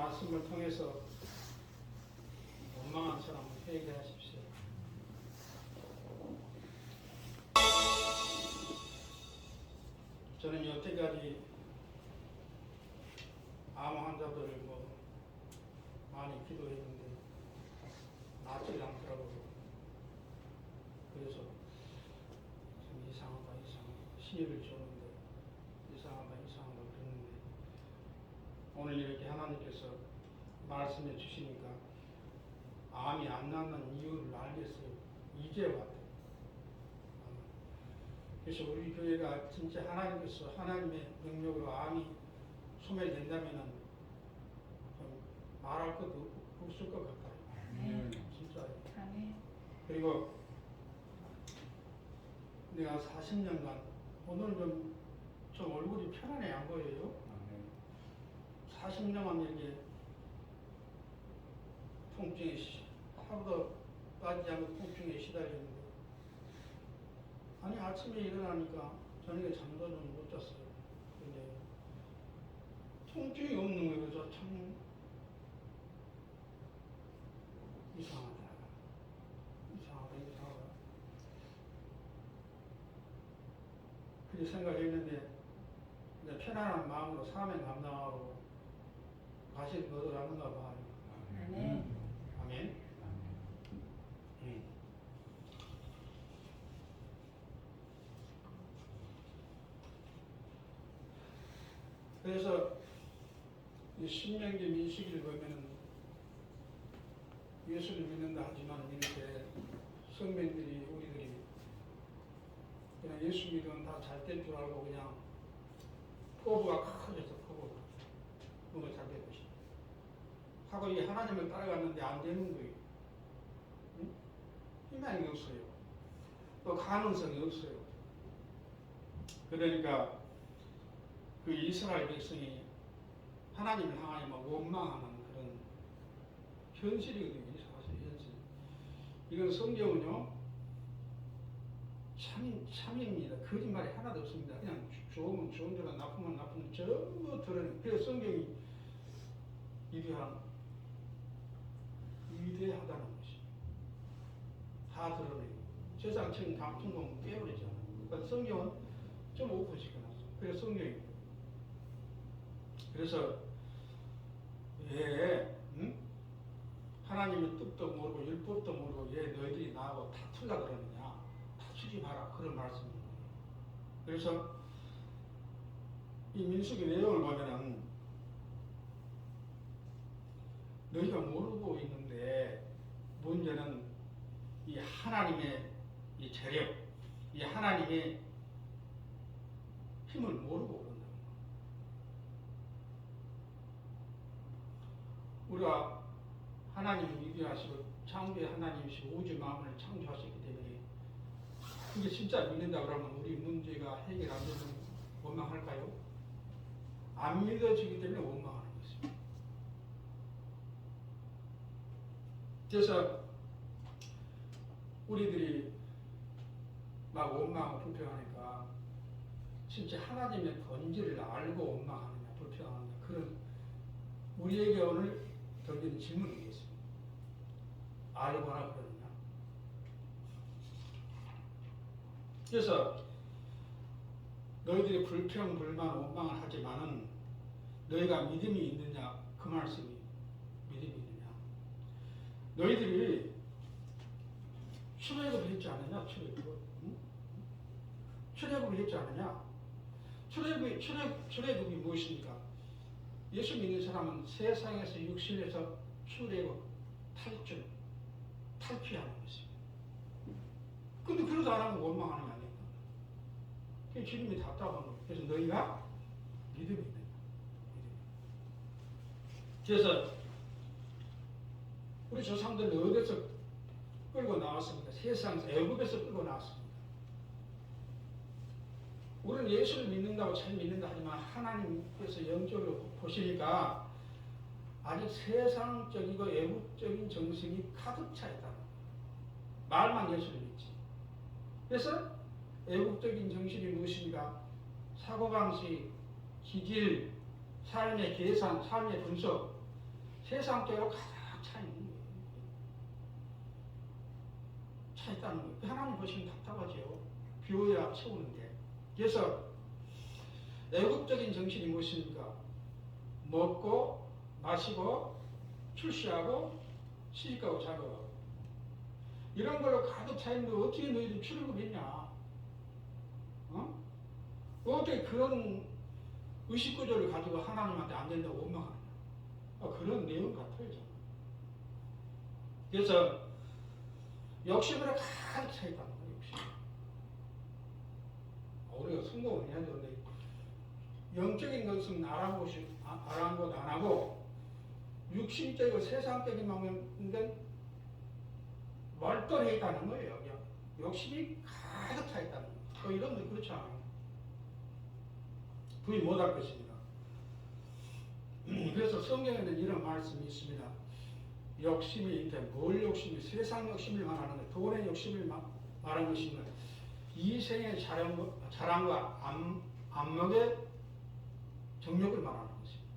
말씀을 통해서 원망한 사람을 회개하십시오. 저는 여태까지 암 환자들을 많이 기도했는데 낫지 않더라고요. 그래서 좀 이상하다 시를 줬는데 이상하다 그랬는데 오늘 이렇게 하나님께서 말씀해 주시니까 암이 안 낫는 이유를 알겠어요. 이제 왔대요. 그래서 우리 교회가 진짜 하나님께서 하나님의 능력으로 암이 소멸된다면은 좀 말할 것도 없을 것 같아요. 진짜요. 그리고 내가 40년간 오늘 좀 얼굴이 편안해 안 보여요? 40년간 이렇게 통증에 하루도 빠지지 않고 통증에 시달렸는데 아니 아침에 일어나니까 저녁에 잠도 좀 못 잤어요. 근데 통증이 없는 거예요. 그래서 참 이상하다. 그렇게 생각했는데 이제 편안한 마음으로 사명 감당하고 다시 얻어가는가 봐요. 아멘. 아멘. 그래서 이 신명기 민수기를 보면은 예수를 믿는다 하지만 이렇게 성민들이 우리들이 그냥 예수 믿으면 다 잘 될 줄 알고 그냥 포부가 커져서 포부가 뭔가 잘 될 것이다 하고 이 하나님을 따라갔는데 안 되는 거예요. 응? 희망이 없어요. 또 가능성이 없어요. 그러니까 그 이스라엘 백성이 하나님을 향하여 원망하는 그런 현실이거든요. 사실 현실. 이건 성경은요 참입니다. 거짓말이 하나도 없습니다. 그냥 좋으면 좋은 대로 나쁘면 나쁜 대로 전부 드러내는. 그래서 성경이 위대하다는 것이 다 드러내고 세상적인 감성은 깨버리잖아요. 그러니까 성경은 좀 오픈시켜 놨어. 그래서 성경이 그래서 왜 하나님의 뜻도 모르고 율법도 모르고 왜 너희들이 나하고 다투려 그러느냐. 다투지 마라. 그런 말씀입니다. 그래서 이 민수기 내용을 보면은 너희가 모르고 있는데 문제는 이 하나님의 이 재력, 이 하나님의 힘을 모르고 그런다. 우리가 하나님을 위대하시고 창조의 하나님이시고 우주 만물을 창조하셨기 때문에 그게 진짜 믿는다 그러면 우리 문제가 해결 안 되면 원망할까요? 안 믿어지기 때문에 원망하는 것입니다. 그래서 우리들이 막 원망하고 불평하니까 진짜 하나님의 본질을 알고 원망하느냐 불평하느냐 그런 우리에게 오늘 던지는 질문이 있습니다. 알거나 그러느냐. 그래서 너희들이 불평, 불만, 원망을 하지만은 너희가 믿음이 있느냐 그 말씀이 믿음이 있느냐. 너희들이 출애굽을 했지 않느냐 출애굽을 응? 출애굽을 했지 않느냐. 출애굽이 무엇입니까? 예수 믿는 사람은 세상에서 육신에서 출애굽 탈피하는 것입니다. 근데 그러도 안 하면 원망하는 게 아닙니까? 그게 주님이 답답한 거예요. 그래서 너희가 믿음이 있느냐. 그래서 우리 조상들은 어디서 끌고 나왔습니까? 세상에서 애굽에서 끌고 나왔습니다. 우리는 예수를 믿는다고 잘 믿는다 하지만 하나님께서 영적으로 보시니까 아직 세상적이고 애국적인 정신이 가득 차 있다. 말만 예수를 믿지. 그래서 애국적인 정신이 무엇인가? 사고방식, 기질, 삶의 계산, 삶의 분석 세상적으로 가장 차 있는 거예요. 차 있다는 거예요. 하나님 보시면 답답하죠. 비워야 채우는데. 그래서 애국적인 정신이 무엇입니까? 먹고 마시고 출시하고 시집가고 작업하고 이런 걸로 가득 차 있는데 어떻게 너희들 출애굽했냐? 어떻게 그런 의식구조를 가지고 하나님한테 안 된다고 원망하느냐? 그런 내용 같아요. 저는. 그래서 욕심으로 가득 차 있다는 거예요. 욕심. 우리가 성공을 해야 되는데 영적인 것은 아랑곳 안 하고 육신적이고 세상적인 방면인데 멀떨해 있다는 거예요. 욕심이 가득 차 있다는 거예요. 이런 데 그렇지 않아요. 부인 못할 것입니다. 그래서 성경에는 이런 말씀이 있습니다. 욕심이 이제 뭘 욕심이 세상 욕심을 말하는 거예요. 돈의 욕심을 말하는 것입니다. 이생의 자랑과 안목의 정욕을 말하는 것입니다.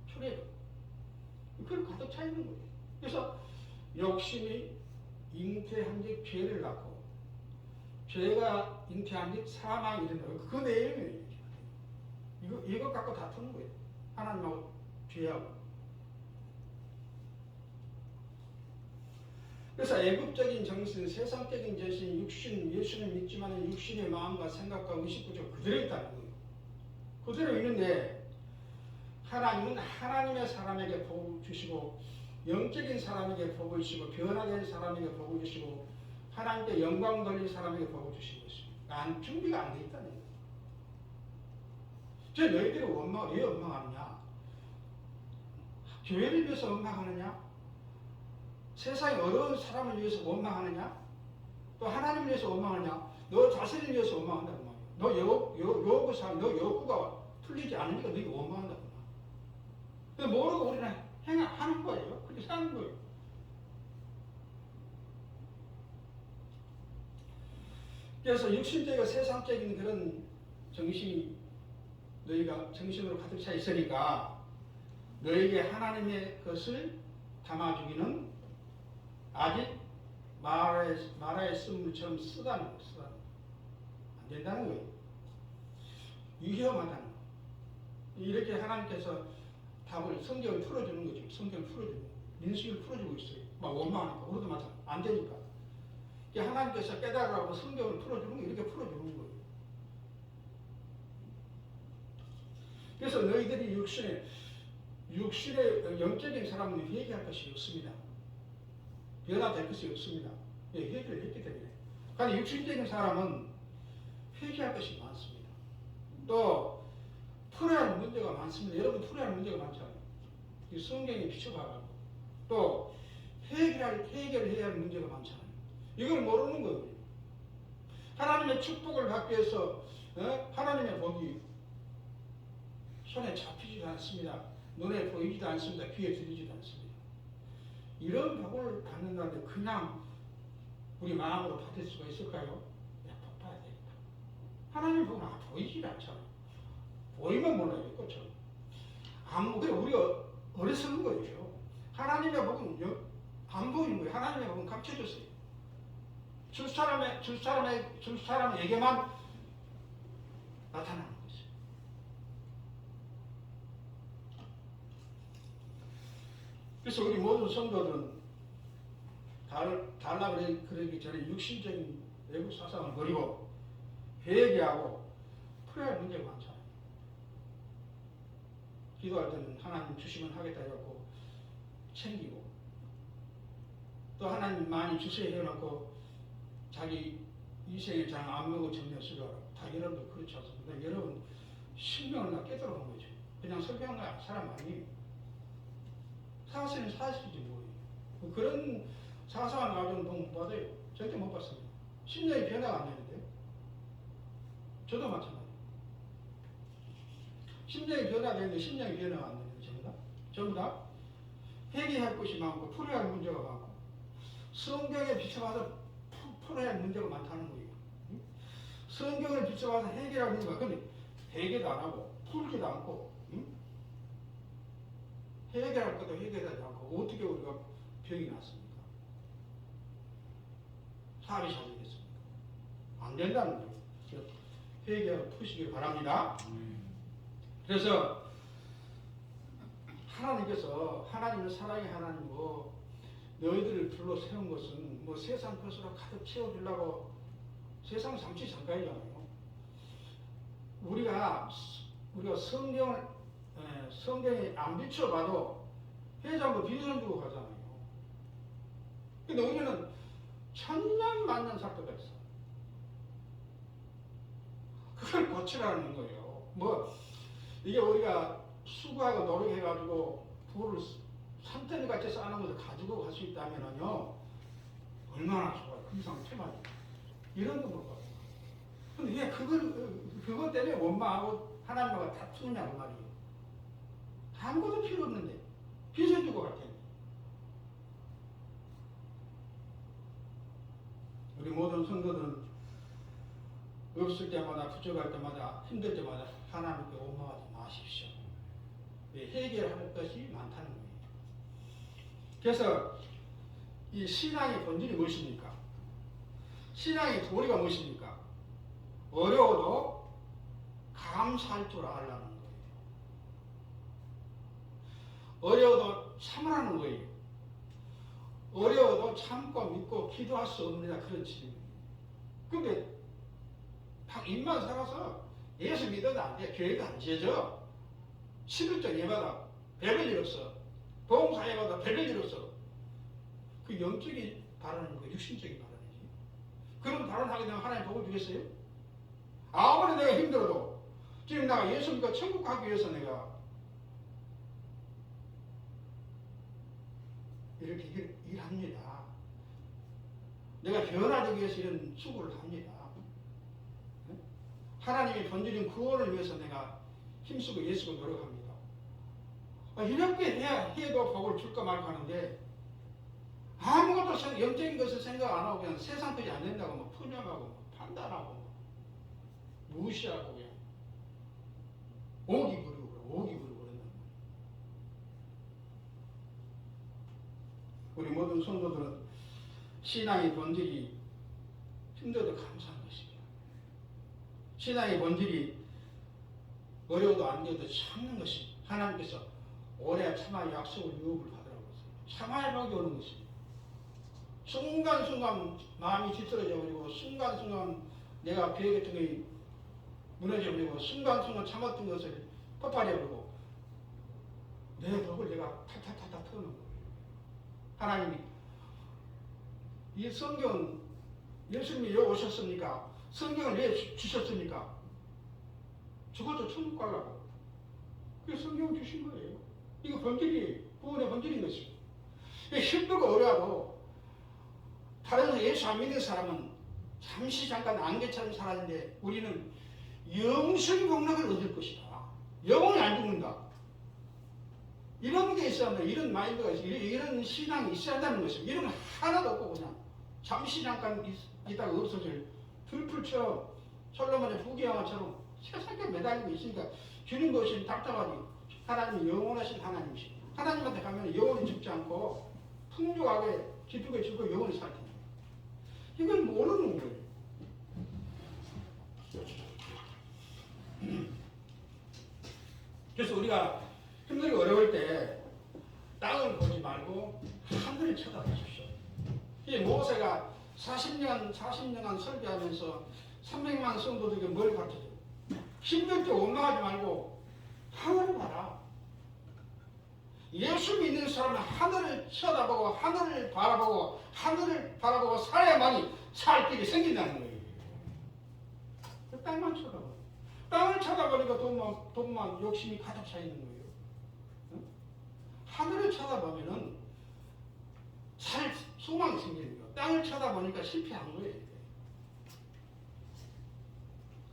출애굽. 그걸 가득 차 있는 거예요. 그래서 욕심이 잉태한 즉 죄를 낳고 죄가 잉태한 즉 사망이 이른다. 그 내용이에요. 이거 갖고 다투는 거예요. 하나님하고 죄하고. 그래서 애국적인 정신, 세상적인 정신, 육신, 예수를 믿지만 육신의 마음과 생각과 의식구조 그대로 있다는 거예요. 그대로 있는데 하나님은 하나님의 사람에게 복을 주시고 영적인 사람에게 복을 주시고 변화된 사람에게 복을 주시고 하나님께 영광 돌릴 사람에게 복을 주신 것입니다. 준비가 안 돼 있다는 거예요. 저 너희들이 왜 원망하느냐? 교회를 위해서 원망하느냐? 세상에 어려운 사람을 위해서 원망하느냐? 또 하나님을 위해서 원망하느냐? 너 자신을 위해서 원망한다고 말이야. 너 욕구가 풀리지 않으니까 너희 원망한다고 말이야. 근데 모르고 우리는 하는 거예요. 그렇게 사는 거예요. 그래서 육신적이고 세상적인 그런 정신이 너희가 정신으로 가득 차 있으니까 너에게 하나님의 것을 담아주기는 아직 마라의 쓴물처럼 쓰다는 거예요. 안 된다는 거예요. 위험하다는 거예요. 이렇게 하나님께서 답을 성경을 풀어주는 거죠. 성경을 풀어주고 민수를 풀어주고 있어요. 막 원망하니까 우리도 마찬가지 안 되니까. 하나님께서 깨달으라고 성경을 풀어주는 거 이렇게 풀어주는 거예요. 그래서 너희들이 육신의 영적인 사람은 회개할 것이 없습니다. 변화될 것이 없습니다. 회개를 했기 때문에. 그런데 육신적인 사람은 회개할 것이 많습니다. 또 풀어야 할 문제가 많습니다. 여러분 풀어야 할 문제가 많잖아요. 이 성경에 비춰봐가지고 또 해결해야 할 문제가 많잖아요. 이걸 모르는 거예요. 하나님의 축복을 받기 위해서 하나님의 복이 손에 잡히지도 않습니다. 눈에 보이지도 않습니다. 귀에 들리지도 않습니다. 이런 복을 받는다는데 그냥 우리 마음으로 받을 수가 있을까요? 봐야 되니까. 하나님의 복은 보이지 않잖아요. 보이면 몰라요. 그렇죠? 우리가 어리석은 거예요. 하나님의 복은 안 보이는 거예요. 하나님의 복은 감춰졌어요. 줄 사람에게만 나타나는 거죠. 그래서 우리 모든 성도들은 달라 그러기 전에 육신적인 외국 사상을 버리고 회개하고 풀어야 할 문제가 많잖아요. 기도할 때는 하나님 주시면 하겠다 해갖고 챙기고 또 하나님 많이 주세요 해놓고 자기 이생의 장 안 먹고 정면 쓰려고 다 여러분들 그렇지 않습니까? 여러분 신명을 다 깨달아 놓은 거죠. 그냥 설교하는 사람 아니에요. 사실은 사실이지 뭐예요. 그런 사소한 가정은 못 받아요. 절대 못 받습니다. 심령이 변화가 안 되는데 저도 마찬가지예요. 심령이 변화되는데 심령이 변화가 안 되는데 전부 다 회개할 것이 많고 풀어야 할 문제가 많고 성경에 비춰봐서 풀어야 할 문제가 많다는 거예요. 성경을 비춰봐서 해결할 문제가 근데 회개도 안 하고 풀지도 않고 해결할 것도 해결하지 않고 어떻게 우리가 병이 났습니까? 사업이 잘 되겠습니까? 안 된다는 거예요. 해결 푸시길 바랍니다. 그래서 하나님께서 하나님은 사랑의 하나님이고 너희들을 불러 세운 것은 뭐 세상 것으로 가득 채워주려고 세상 잠시 잠깐이잖아요. 우리가 성경에 안 비춰봐도 회장도 빈손 주고 가잖아요. 근데 우리는 천년 만년 삭도가 있어. 그걸 고치라는 거예요. 뭐 이게 우리가 수고하고 노력해가지고 부를 산더미같이 쌓는 것을 가지고 갈 수 있다면요 얼마나 좋아요. 그 이상 퇴마죠. 이런 거 못 가요. 근데 왜 그것 때문에 원망하고 하나님과 다투느냐고 말이에요. 아무것도 필요 없는데 빚을 주고 갈 텐데. 우리 모든 성도들은 없을 때마다 부족할 때마다 힘들 때마다 하나님께 원망하지 마십시오. 해결할 것이 많다는 거예요. 그래서 이 신앙의 본질이 무엇입니까? 신앙의 도리가 무엇입니까? 어려워도 감사할 줄 알라는 거예요. 어려워도 참으라는 거예요. 어려워도 참고 믿고 기도할 수 없느냐 그런 질문이에요. 근데 입만 살아서 예수 믿어도 안 돼. 교회도 안 지어져. 11조 예받아 별별 일 없어. 봉사 예받아 별별 일 없어. 그 영적인 발언인 거 육신적인 발언이지. 그런 발언하게 되면 하나님 복을 주겠어요? 아무리 내가 힘들어도 지금 내가 예수 믿고 천국 가기 위해서 내가 이렇게 일합니다. 내가 변화되기 위해서 이런 수고를 합니다. 하나님의 본질인 구원을 위해서 내가 힘쓰고 예수고 노력합니다. 이렇게 해도 복을 줄까 말까 하는데 아무것도 영적인 것을 생각 안 하고 그냥 세상 것이 안 된다고 뭐 푸념하고 판단하고 무시하고 그냥 오기 부리고 그런다. 우리 모든 성도들은 신앙의 본질이 힘들어도 감사한 것이에요. 신앙의 본질이 어려워도 안 돼도 참는 것이 하나님께서 오래 참아 약속을 유업을 받으라고 했어요. 참아야 복이 오는 것입니다. 순간순간 마음이 뒤틀어져 버리고 순간순간 내가 계획했던 게 무너져 버리고 순간순간 참았던 것을 폭발해 버리고 내 복을 내가 탁탁탁탁 터는 거예요. 하나님이 이 성경 예수님이 왜 오셨습니까? 성경을 왜 주셨습니까? 죽어도 천국 가려고. 그래서 성경을 주신 거예요. 이거 본질이 구원의 본질인 것이고 힘들고 어려워도 다른 예수 안 믿는 사람은 잠시 잠깐 안개처럼 살았는데 우리는 영생 복락을 얻을 것이다. 영원히 안 죽는다. 이런 게 있어야 한다. 이런 마인드가 있어. 이런 신앙이 있어야 한다는 것입니다. 이런 하나도 없고 그냥 잠시 잠깐 있다가 없어질 들풀처럼 솔로몬의 부귀영화처럼 세상에 매달리고 있으니까 주는 것이 답답하지. 하나님이 영원하신 하나님이시고 하나님한테 가면 영원히 죽지 않고 풍족하게 기쁘게 죽고 영원히 살 텐데 이걸 모르는 거예요. 그래서 우리가 힘들고 어려울 때 땅을 보지 말고 하늘을 쳐다보십시오. 이 모세가 40년간 설교하면서 300만 성도들에게 뭘 가르쳐줘요? 힘들 때 원망하지 말고 하늘을 봐라. 예수 믿는 사람은 하늘을 쳐다보고 하늘을 바라보고 살아야만이 살 길이 생긴다는 거예요. 그 땅만 쳐다봐. 땅을 쳐다보니까 돈만 욕심이 가득 차 있는 거예요. 응? 하늘을 쳐다보면은 살 소망이 생기는 거예요. 땅을 쳐다보니까 실패한 거예요.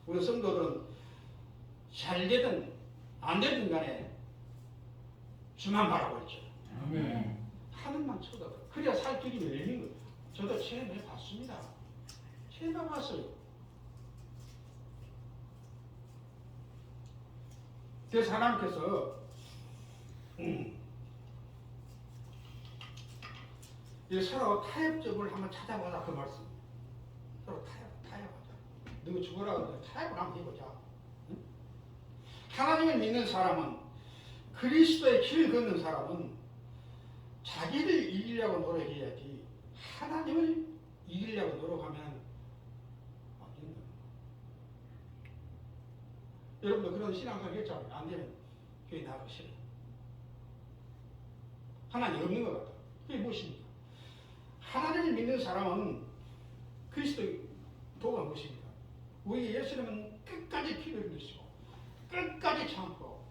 우리 성도들은 잘 되든 안 되든 간에 주만 바라고 있죠. 하늘만 쳐다봐. 그래야 살 길이 열리는 거예요. 저도 체험해 봤습니다. 체험해 봤어요. 그래서 하나님께서 서로 타협점을 한번 찾아보자 그 말씀. 서로 타협하자. 너 죽어라 그러면 타협을 한번 해보자. 응? 하나님을 믿는 사람은, 그리스도의 길을 걷는 사람은 자기를 이기려고 노력해야지 하나님을 이기려고 노력하면 안 된다. 여러분도 그런 신앙생활 했잖아요. 안 되면 교회 나가기 싫어. 하나님 없는 것 같다. 그게 무엇입니까? 하나님을 믿는 사람은 그리스도의 도가 무엇입니까? 우리 예수님은 끝까지 피를 흘리시고 끝까지 참고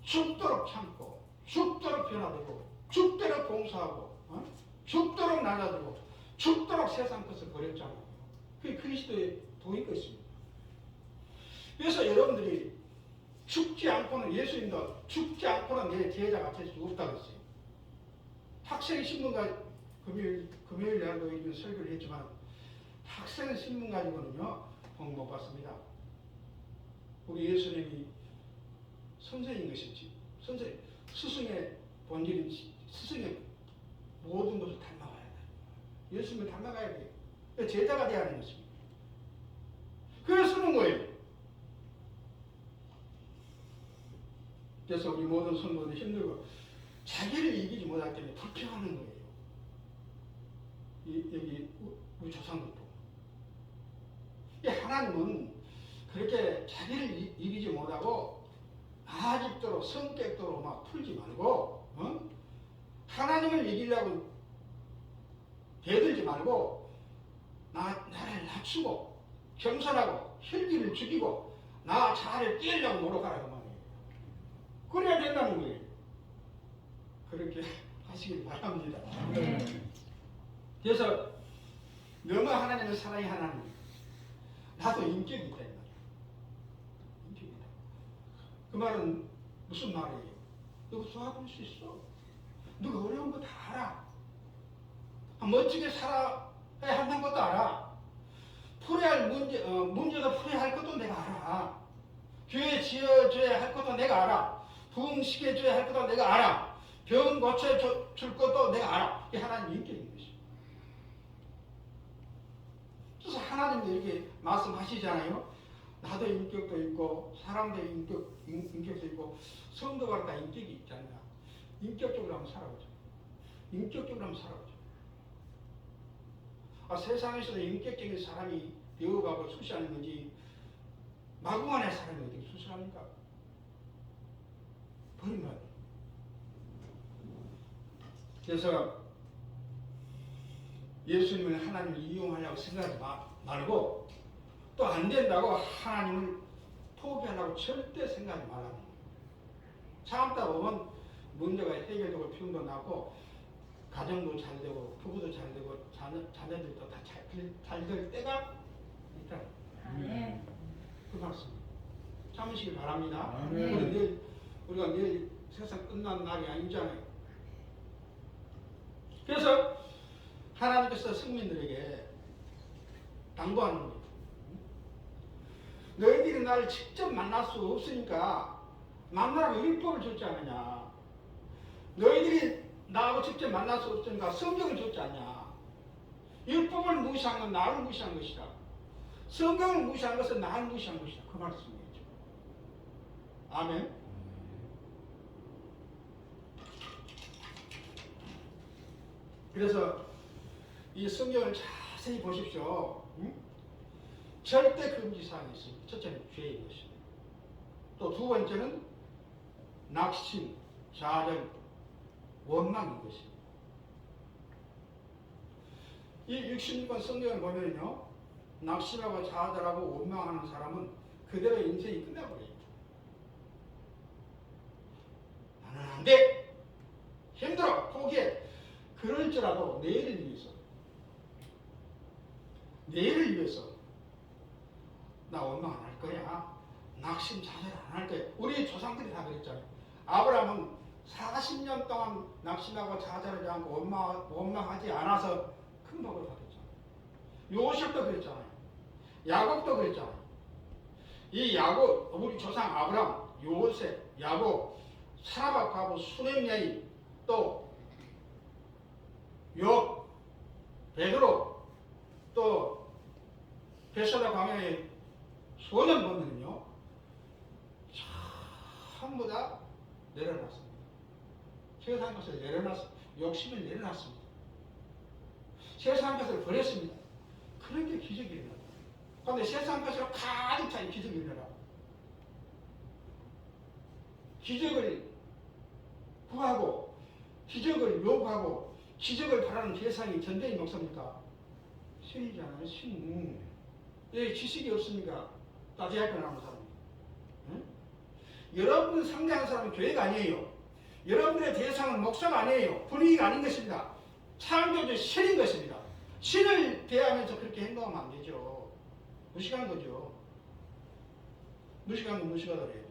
죽도록 참고 죽도록 변화되고 죽도록 봉사하고 죽도록 낮아지고 죽도록 세상 것을 버렸잖아요. 그게 그리스도의 도인 것입니다. 그래서 여러분들이 죽지 않고는, 예수님도 죽지 않고는 내 제자가 될 수 없다고 했어요. 학생신문가 금요일 날도 이런 설교를 했지만 학생신문 가지고는요 복 못 받습니다. 우리 예수님이 선생인 것이지, 스승의 본질인 스승의 모든 것을 닮아가야 돼. 예수님을 닮아가야 돼요. 제자가 돼야 하는 것입니다. 그래서 쓰는 거예요. 그래서 우리 모든 성도들이 힘들고 자기를 이기지 못할 때문에 불평하는 거예요. 여기 우리 조상들도. 하나님은 그렇게 자기를 이기지 못하고 아직도록 성격도로 막 풀지 말고, 하나님을 이기려고 대들지 말고 나를 낮추고 겸손하고 혈기를 죽이고 나 자아를 깨려고 노력하라 그 말이에요. 그래야 된다는 거예요. 그렇게 하시길 바랍니다. 그래서 너무 하나님을 사랑해. 하나님, 나도 인격이 있다 이 말이에요. 인격이다. 그 말은 무슨 말이에요? 너가 도와줄 수 있어. 너가 어려운 거 다 알아. 멋지게 살아야 한다는 것도 알아. 풀어야 할 문제가 풀어야 할 것도 내가 알아. 교회 지어줘야 할 것도 내가 알아. 부흥시켜줘야 할 것도 내가 알아. 병 고쳐줄 것도 내가 알아. 이게 하나님의 인격인 것이죠. 그래서 하나님도 이렇게 말씀하시잖아요. 나도 인격도 있고 사람도 인격도 있고 성도가 다 인격이 있잖아요. 인격적으로 한번 살아보자. 인격적으로 한번 살아보자. 세상에서도 인격적인 사람이 되어가고 수시하는 거지 마구간의 사람이 어떻게 수시합니까? 버린 거예요. 그래서 예수님을 하나님을 이용하려고 생각하지 말고 또 안 된다고 하나님을 포기하려고 절대 생각하지 말라는 거예요. 참다 보면 문제가 해결되고 병도 나고 가정도 잘 되고 부부도 잘 되고 자녀들도 다 잘 될 때가 있다. 그 말씀 참으시길 바랍니다. 우리가 내일 세상 끝난 날이 아니잖아요. 그래서 하나님께서 성민들에게 당부하는 거예요. 너희들이 나를 직접 만날 수 없으니까 만나라고 율법을 줬지 않느냐. 너희들이 나하고 직접 만날 수 없으니까 성경을 줬지 않냐. 율법을 무시한 건 나를 무시한 것이다. 성경을 무시한 것은 나를 무시한 것이다. 그 말씀이죠. 아멘. 그래서 이 성경을 자세히 보십시오. 절대 금지사항이 있습니다. 첫째는 죄인 것입니다. 또 두 번째는 낙심, 좌절, 원망인 것입니다. 이 66권 성경을 보면요, 낙심하고 좌절하고 원망하는 사람은 그대로 인생이 끝나버려요. 나는 안 돼! 힘들어! 포기해! 그럴지라도 내일을 위해서 나 원망 안 할 거야. 낙심, 좌절 안 할 거야. 우리 조상들이 다 그랬잖아요. 아브라함은 40년 동안 낙심하고 좌절하지 않고 원망하지 않아서 큰 복을 받았잖아요. 요셉도 그랬잖아요. 야곱도 그랬잖아요. 이 야곱, 우리 조상 아브라함, 요셉, 야곱, 사라박하고 수렘 여인, 또 욥, 베드로 또 베사다 광야에 수년 보면요 전부 다 내려놨습니다. 세상 것을 내려놨습니다. 욕심을 내려놨습니다. 세상 것을 버렸습니다. 그런 게 기적이 일어납니다. 그런데 세상 것으로 가득 찬 기적이 일어나. 기적을 구하고 기적을 요구하고 기적을 바라는 세상이 전쟁이 목사입니까? 신이잖아요. 신. 왜 지식이 없습니까? 따지학교 나오는 사람이. 응? 여러분 성장하는 사람은 교회가 아니에요. 여러분들의 대상은 목사가 아니에요. 분위기가 아닌 것입니다. 창조주 신인 것입니다. 신을 대하면서 그렇게 행동하면 안 되죠. 무식한 거죠. 무식한 건 무식하다 그래요.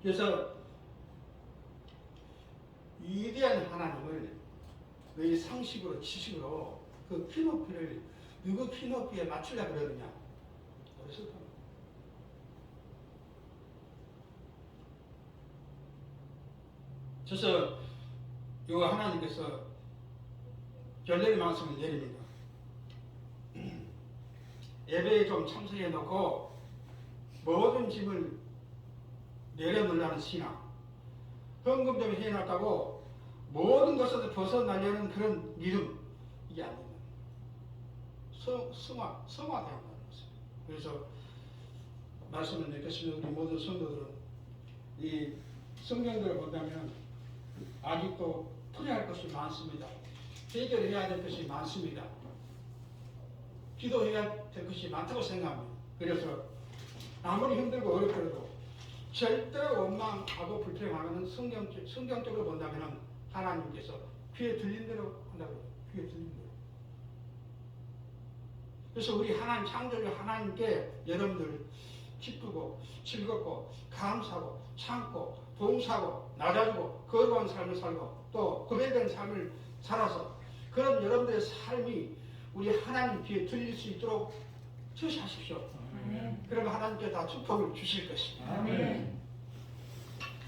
그래서 위대한 하나님을 너희 상식으로 지식으로 그 키높이를 누구 키높이에 맞추려고 그러느냐? 어렸을 때. 그래서 요 하나님께서 결례의 말씀을 내립니다. 예배에 좀 참석해 놓고 모든 짐을 내려놓으라는 신앙, 헌금 좀 해놨다고 모든 것에서 벗어나려는 그런 믿음, 이게 아닙니다. 성화되었다는 것입니다. 그래서 말씀을 맺겠습니다. 우리 모든 성도들은 이 성경들을 본다면 아직도 풀이할 것이 많습니다. 해결해야 될 것이 많습니다. 기도해야 될 것이 많다고 생각합니다. 그래서 아무리 힘들고 어렵더라도 절대로 원망하고 불평하면 성경적으로 본다면 하나님께서 귀에 들린 대로 한다고. 귀에 들린 대로. 그래서 우리 하나님 창조주 하나님께 여러분들 기쁘고 즐겁고 감사하고 참고 봉사하고 낮아지고 거룩한 삶을 살고 또 구별된 삶을 살아서 그런 여러분들의 삶이 우리 하나님 귀에 들릴 수 있도록 주시하십시오. 그러면 하나님께 다 축복을 주실 것입니다. 아멘.